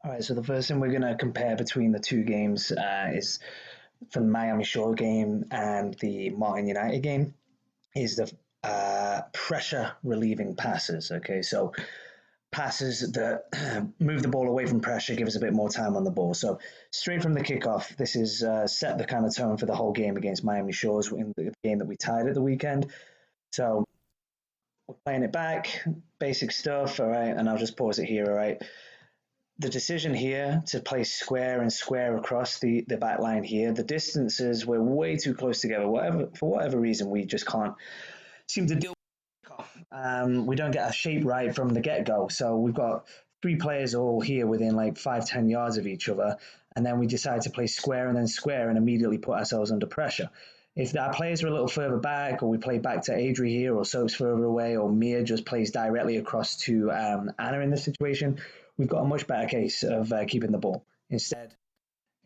All right, so the first thing we're going to compare between the two games is from the Miami Shore game and the Martin United game is the pressure relieving passes. Okay, so passes that move the ball away from pressure, give us a bit more time on the ball. So straight from the kickoff, this is set the kind of tone for the whole game against Miami Shores in the game that we tied at the weekend. So we're playing it back, basic stuff, all right, and I'll just pause it here, all right. The decision here to play square and square across the back line here, the distances were way too close together. For whatever reason, we just can't seem to deal with we don't get our shape right from the get-go. So we've got three players all here within like 5-10 yards of each other, and then we decide to play square and then square and immediately put ourselves under pressure. If our players are a little further back, or we play back to Adri here, or Soap's further away, or Mia just plays directly across to Anna in this situation, we've got a much better case of keeping the ball. Instead,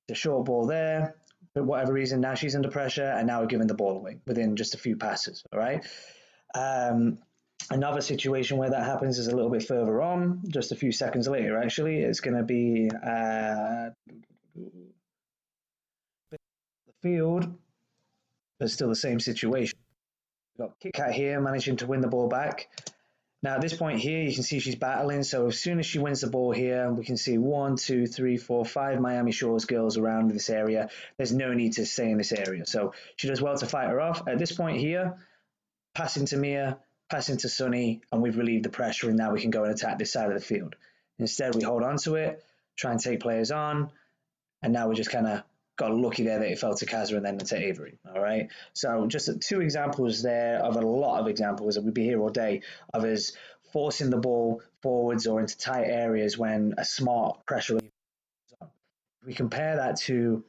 it's a short ball there. For whatever reason, now she's under pressure, and now we're giving the ball away within just a few passes. All right. Another situation where that happens is a little bit further on, just a few seconds later. Actually, it's going to be the field, but still the same situation. We've got Kit Kat here managing to win the ball back. Now, at this point here, you can see she's battling. So as soon as she wins the ball here, we can see 1, 2, 3, 4, 5 Miami Shores girls around this area. There's no need to stay in this area. So she does well to fight her off. At this point here, passing to Mia, passing to Sunny, and we've relieved the pressure, and now we can go and attack this side of the field. Instead, we hold on to it, try and take players on, and now we just kind of got lucky there that it fell to Kazra and then to Avery. All right. So just two examples there of a lot of examples, and we'd be here all day, of us forcing the ball forwards or into tight areas when a smart pressure. We compare that to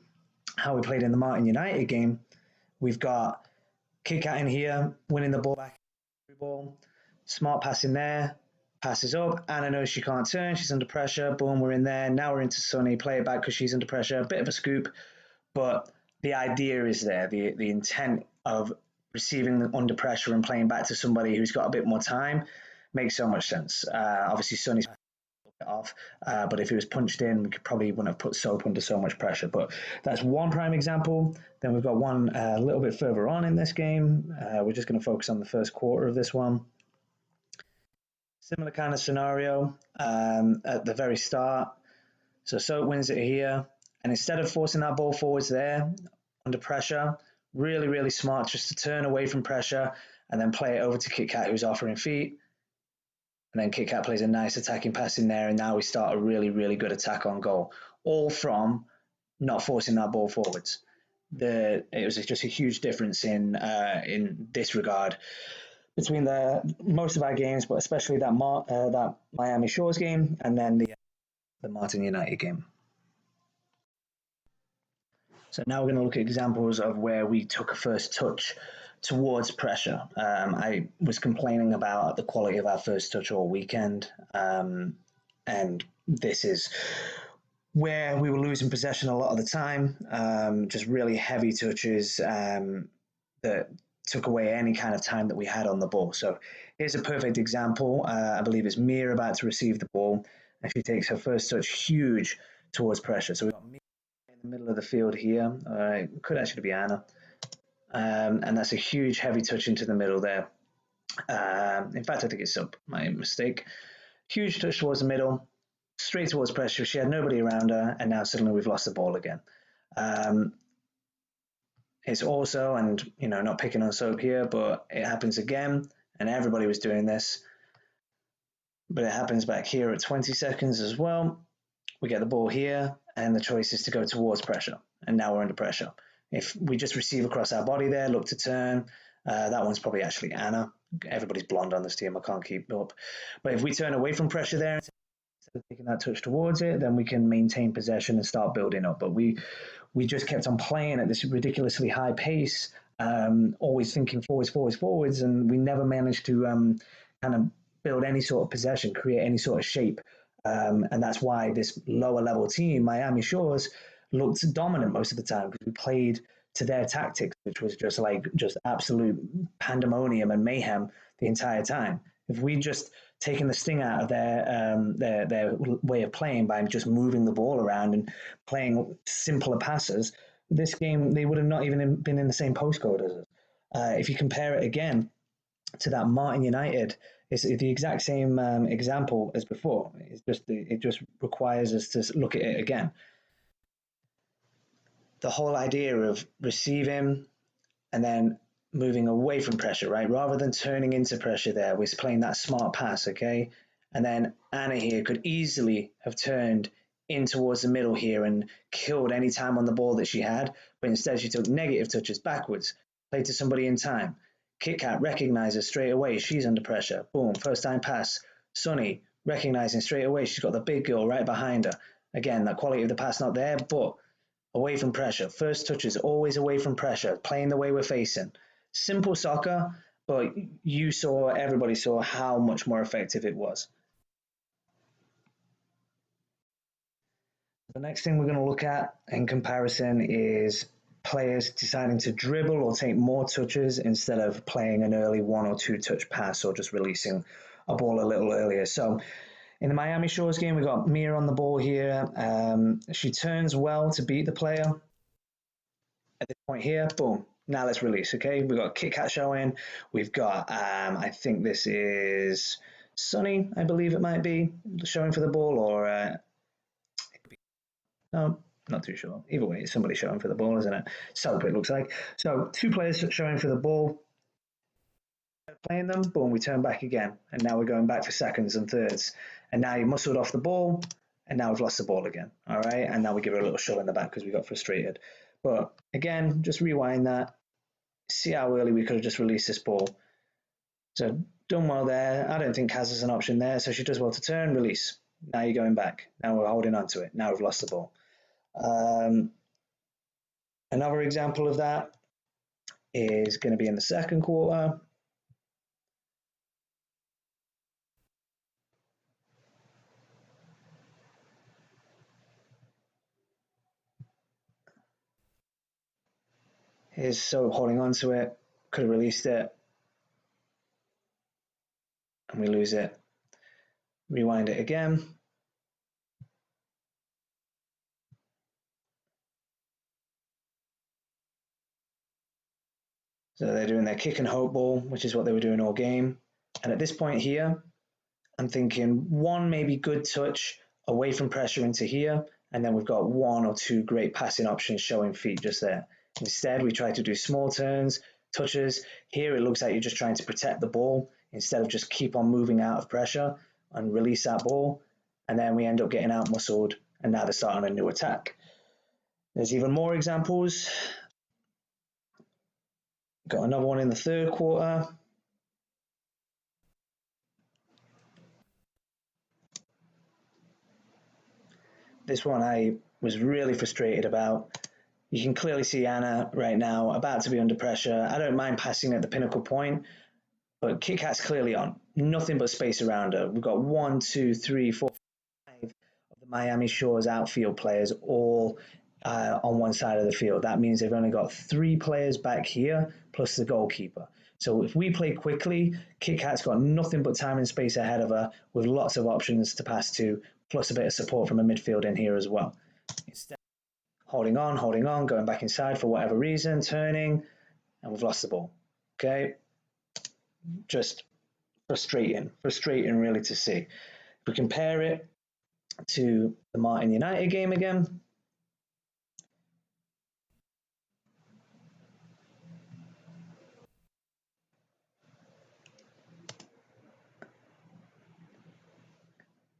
how we played in the Martin United game. We've got Kit Kat in here, winning the ball back, ball, smart passing there, passes up. Anna knows she can't turn, she's under pressure. Boom, we're in there. Now we're into Sunny, play it back because she's under pressure. A bit of a scoop, but the idea is there. The intent of receiving under pressure and playing back to somebody who's got a bit more time makes so much sense. Obviously, Sunny's off, but if it was punched in, we probably wouldn't have put Soap under so much pressure. But that's one prime example. Then we've got one a little bit further on in this game. We're just going to focus on the first quarter of this one. Similar kind of scenario at the very start. So Soap wins it here, and instead of forcing that ball forwards there under pressure, really, really smart just to turn away from pressure and then play it over to Kit Kat, who's offering feet. And then Kit Kat plays a nice attacking pass in there, and now we start a really, really good attack on goal, all from not forcing that ball forwards. It was just a huge difference in this regard between most of our games, but especially that Miami Shores game and then the Martin United game. So now we're going to look at examples of where we took a first touch towards pressure. I was complaining about the quality of our first touch all weekend, and this is where we were losing possession a lot of the time, just really heavy touches that took away any kind of time that we had on the ball. So here's a perfect example. I believe it's Mia about to receive the ball, and she takes her first touch huge towards pressure. So we've got Mia in the middle of the field here. Could actually be Anna. And that's a huge heavy touch into the middle there. In fact, I think it's Soap, my mistake. Huge touch towards the middle, straight towards pressure. She had nobody around her, and now suddenly we've lost the ball again. It's also, and not picking on Soap here, but it happens again, and everybody was doing this. But it happens back here at 20 seconds as well. We get the ball here, and the choice is to go towards pressure, and now we're under pressure. If we just receive across our body there, look to turn, that one's probably actually Anna. Everybody's blonde on this team, I can't keep up. But if we turn away from pressure there, instead of taking that touch towards it, then we can maintain possession and start building up. But we just kept on playing at this ridiculously high pace, always thinking forwards, and we never managed to kind of build any sort of possession, create any sort of shape. And that's why this lower level team, Miami Shores, looked dominant most of the time, because we played to their tactics, which was just absolute pandemonium and mayhem the entire time. If we just taking the sting out of their way of playing by just moving the ball around and playing simpler passes, this game they would have not even been in the same postcode as us. If you compare it again to that Martin United, it's the exact same example as before. It just requires us to look at it again. The whole idea of receiving and then moving away from pressure, right? Rather than turning into pressure there, we're playing that smart pass, okay? And then Anna here could easily have turned in towards the middle here and killed any time on the ball that she had, but instead she took negative touches backwards, played to somebody in time. Kit Kat recognizes straight away she's under pressure. Boom, first time pass. Sunny recognizing straight away she's got the big girl right behind her. Again, that quality of the pass not there, but away from pressure. First touch is always away from pressure, playing the way we're facing. Simple soccer, but everybody saw how much more effective it was. The next thing we're going to look at in comparison is players deciding to dribble or take more touches instead of playing an early 1 or 2 touch pass or just releasing a ball a little earlier. So in the Miami Shores game, we got Mia on the ball here. She turns well to beat the player. At this point here, boom. Now let's release, okay? We've got Kit Kat showing. We've got, I think this is Sunny, I believe it might be, showing for the ball, or no, not too sure. Either way, it's somebody showing for the ball, isn't it? Soap, it looks like. So 2 players showing for the ball. Playing them, boom, we turn back again. And now we're going back for seconds and thirds. And now you muscled off the ball, and now we've lost the ball again. All right, and now we give her a little shove in the back because we got frustrated. But again, just rewind that. See how early we could have just released this ball. So done well there. I don't think Kaz is an option there, so she does well to turn, release. Now you're going back. Now we're holding on to it. Now we've lost the ball. Another example of that is going to be in the second quarter. Here's So holding on to it. Could have released it. And we lose it. Rewind it again. So they're doing their kick and hope ball, which is what they were doing all game. And at this point here, I'm thinking 1 maybe good touch away from pressure into here, and then we've got 1 or 2 great passing options showing feet just there. Instead, we try to do small turns, touches. Here it looks like you're just trying to protect the ball instead of just keep on moving out of pressure and release that ball. And then we end up getting out muscled, and now they're starting a new attack. There's even more examples. Got another one in the third quarter. This one I was really frustrated about. You can clearly see Anna right now about to be under pressure. I don't mind passing at the pinnacle point, but Kit Kat's clearly on. Nothing but space around her. We've got 1, 2, 3, 4, 5 of the Miami Shores outfield players all on one side of the field. That means they've only got 3 players back here plus the goalkeeper. So if we play quickly, Kit Kat's got nothing but time and space ahead of her with lots of options to pass to, plus a bit of support from a midfield in here as well. Instead, holding on, going back inside for whatever reason, turning, and we've lost the ball. Okay? Just frustrating really to see. If we compare it to the Martin United game again,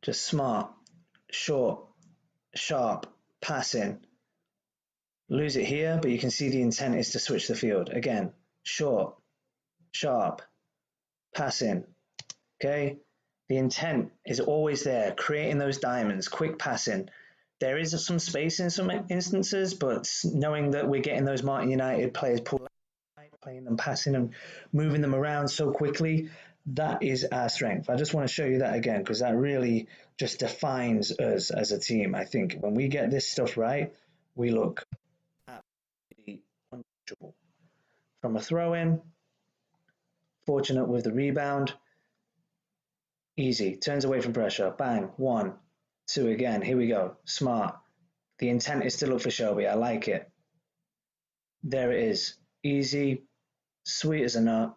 just smart, short, sharp, passing. Lose it here, but you can see the intent is to switch the field. Again, short, sharp, passing. Okay? The intent is always there, creating those diamonds, quick passing. There is some space in some instances, but knowing that we're getting those Martin United players playing them, passing and moving them around so quickly, that is our strength. I just want to show you that again because that really just defines us as a team. I think when we get this stuff right, we look absolutely untouchable. From a throw-in, fortunate with the rebound, Easy. Turns away from pressure. Bang. One, two again. Here we go. Smart. The intent is to look for Shelby. I like it. There it is. Easy, sweet as a nut,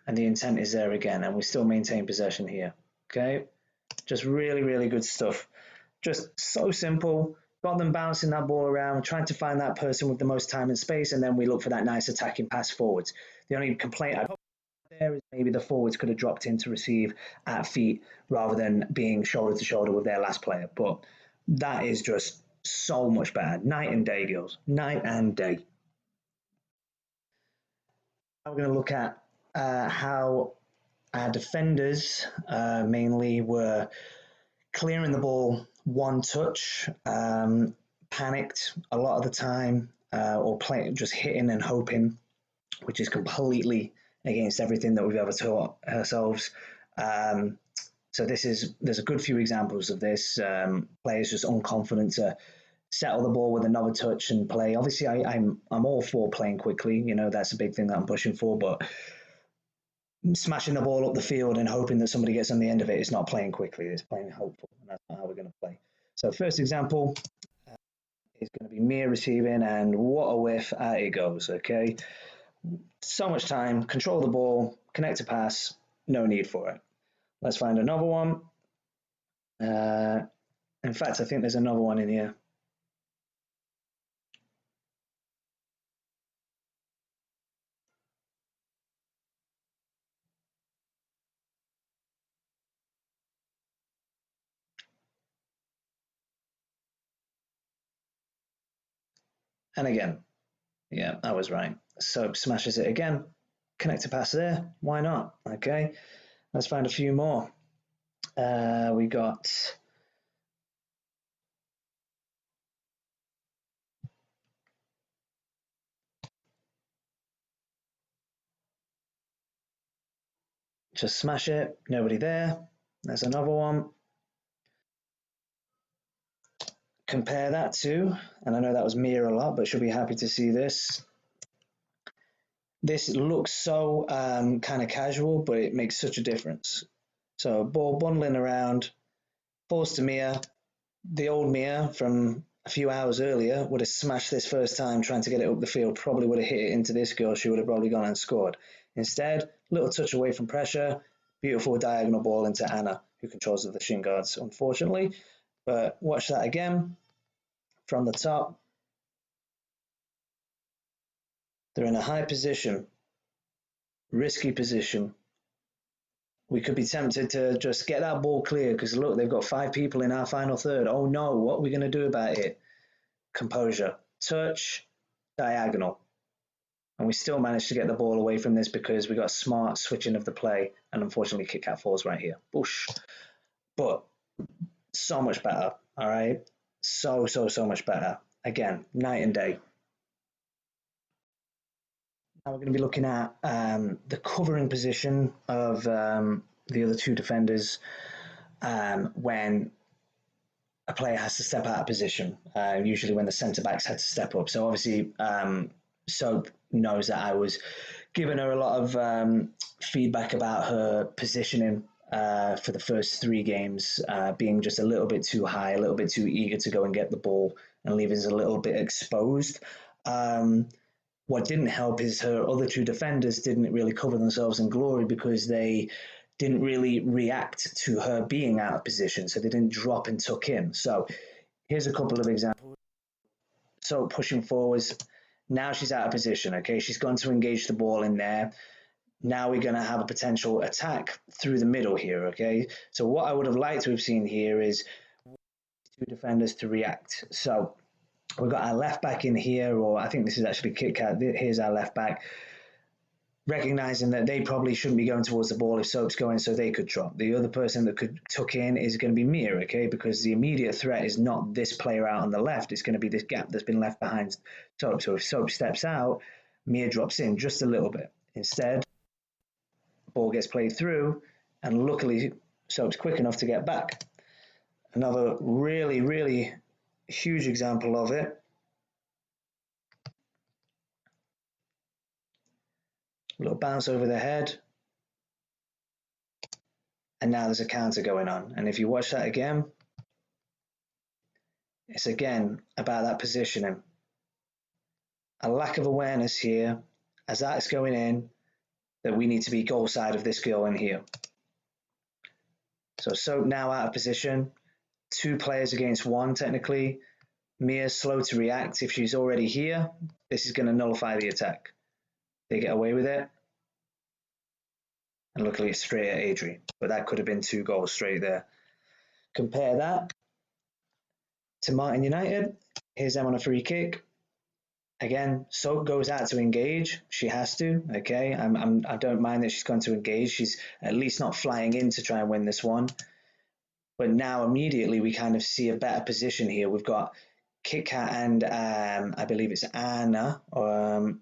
and the intent is there again, and we still maintain possession here. Okay? Just really, really good stuff. Just so simple. Got them bouncing that ball around, trying to find that person with the most time and space, and then we look for that nice attacking pass forwards. The only complaint I'd there is maybe the forwards could have dropped in to receive at feet rather than being shoulder to shoulder with their last player. But that is just so much better. Night and day, girls. Night and day. Now we're going to look at how our defenders mainly were clearing the ball one touch, panicked a lot of the time, or just hitting and hoping, which is completely against everything that we've ever taught ourselves. So there's a good few examples of this. Players just unconfident to settle the ball with another touch and play. Obviously, I'm all for playing quickly. You know, that's a big thing that I'm pushing for. But smashing the ball up the field and hoping that somebody gets on the end of it is not playing quickly. It's playing hopeful, and that's not how we're going to play. So first example is going to be Mia receiving, and what a whiff! Out it goes. Okay, so much time. Control the ball. Connect a pass. No need for it. Let's find another one. In fact, I think there's another one in here. And again, yeah, I was right. Soap smashes it again. Connect a pass there. Why not? Okay, let's find a few more. We got just smash it. Nobody there. There's another one. Compare that to, and I know that was Mia a lot, but she'll be happy to see this. This looks so kind of casual, but it makes such a difference. So ball bundling around, falls to Mia. The old Mia from a few hours earlier would have smashed this first time trying to get it up the field, probably would have hit it into this girl. She would have probably gone and scored. Instead, little touch away from pressure, beautiful diagonal ball into Anna, who controls the shin guards, unfortunately. But watch that again from the top. They're in a high position, risky position. We could be tempted to just get that ball clear because look, they've got 5 people in our final third. Oh no, what are we going to do about it? Composure, touch, diagonal. And we still managed to get the ball away from this because we got smart switching of the play. And unfortunately, Kit Kat falls right here. Boosh. But so much better. All right. So much better. Again, night and day. Now we're going to be looking at the covering position of the other 2 defenders when a player has to step out of position, usually when the centre backs had to step up. So obviously, Soap knows that I was giving her a lot of feedback about her positioning for the first 3 games, being just a little bit too high, a little bit too eager to go and get the ball, and leaving us a little bit exposed. What didn't help is her other 2 defenders didn't really cover themselves in glory because they didn't really react to her being out of position, so they didn't drop and tuck in. So here's a couple of examples. So pushing forwards, now she's out of position, okay? She's going to engage the ball in there. Now we're going to have a potential attack through the middle here, okay? So what I would have liked to have seen here is 2 defenders to react. So we've got our left back in here, or I think this is actually Kit Kat. Here's our left back, recognizing that they probably shouldn't be going towards the ball if Soap's going, so they could drop. The other person that could tuck in is going to be Mia, okay? Because the immediate threat is not this player out on the left. It's going to be this gap that's been left behind Soap. So if Soap steps out, Mia drops in just a little bit. Instead, ball gets played through, and luckily Soap's quick enough to get back. Another really, really huge example of it. A little bounce over the head. and now there's a counter going on. And if you watch that again, it's again about that positioning. A lack of awareness here as that's going in, that we need to be goal side of this girl in here. So Soap now out of position, 2 players against 1 technically. Mia's slow to react. If she's already here, this is going to nullify the attack. They get away with it. And luckily it's straight at Adri, but that could have been 2 goals straight there. Compare that to Martin United. Here's them on a free kick. Again, Soap goes out to engage. She has to. Okay, I don't mind that she's going to engage. She's at least not flying in to try and win this one. But now immediately we kind of see a better position here. We've got Kit Kat and I believe it's Anna or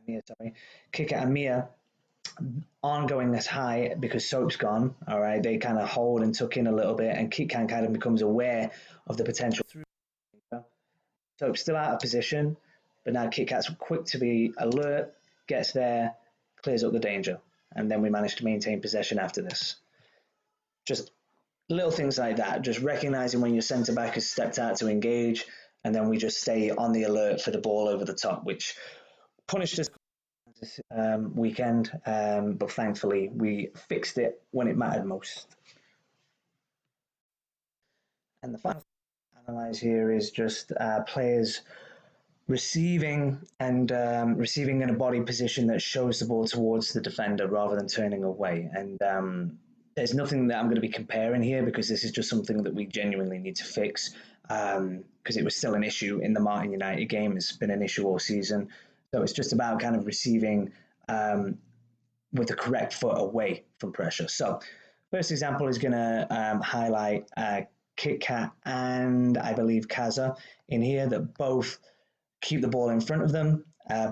Mia. Sorry, Kit Kat and Mia aren't going as high because Soap's gone. All right, they kind of hold and tuck in a little bit, and Kit Kat kind of becomes aware of the potential through. Soap's still out of position, but now Kit Kat's quick to be alert, gets there, clears up the danger, and then we manage to maintain possession after this. Just little things like that, just recognizing when your centre back has stepped out to engage, and then we just stay on the alert for the ball over the top, which punished us this weekend, but thankfully we fixed it when it mattered most. And the final analyze here is just players receiving and receiving in a body position that shows the ball towards the defender rather than turning away. And there's nothing that I'm going to be comparing here because this is just something that we genuinely need to fix because it was still an issue in the Martin United game. It's been an issue all season. So it's just about kind of receiving with the correct foot away from pressure. So first example is going to highlight Kit Kat and I believe Kaza in here that both keep the ball in front of them,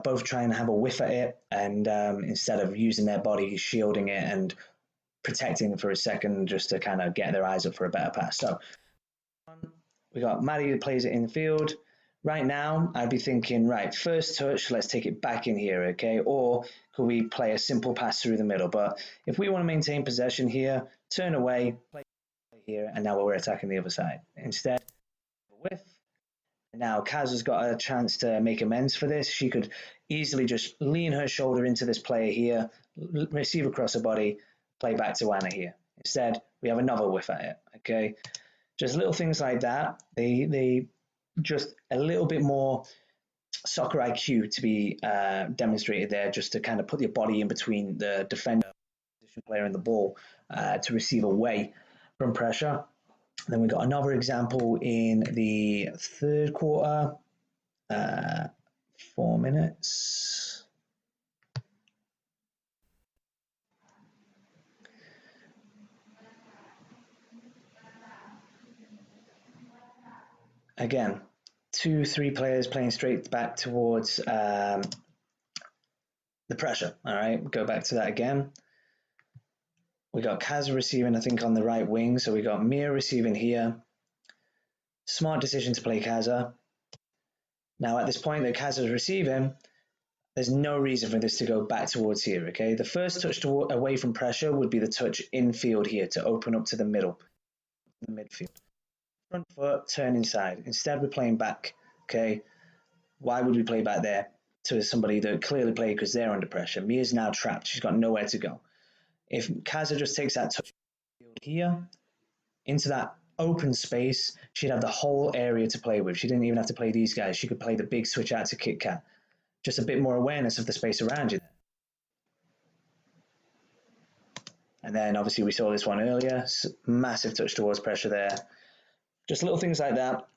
both try and have a whiff at it, and instead of using their body, shielding it and protecting it for a second just to kind of get their eyes up for a better pass. So we got Maddie who plays it in the field. Right now, I'd be thinking, right, first touch, let's take it back in here, okay? Or could we play a simple pass through the middle? But if we want to maintain possession here, turn away, play here, and now we're attacking the other side. Instead, whiff. Now, Kaz has got a chance to make amends for this. She could easily just lean her shoulder into this player here, receive across her body, play back to Anna here. Instead, we have another whiff at it, okay? Just little things like that. They just a little bit more soccer IQ to be demonstrated there, just to kind of put your body in between the defender, position player, and the ball to receive away from pressure. Then we got another example in the third quarter, 4 minutes. Again, 2-3 players playing straight back towards the pressure. All right, go back to that again. We got Kaz receiving, I think, on the right wing. So we got Mia receiving here. Smart decision to play Kaza. Now, at this point that Kaza's receiving, there's no reason for this to go back towards here, okay? The first touch away from pressure would be the touch infield here to open up to the middle, the midfield. Front foot, turn inside. Instead, we're playing back, okay? Why would we play back there to somebody that clearly played because they're under pressure? Mia's now trapped. She's got nowhere to go. If Kaza just takes that touch here into that open space, she'd have the whole area to play with. She didn't even have to play these guys. She could play the big switch out to Kit Kat. Just a bit more awareness of the space around you. And then obviously we saw this one earlier. Massive touch towards pressure there. Just little things like that.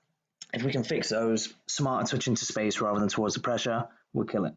If we can fix those, smarter touch into space rather than towards the pressure, we'll kill it.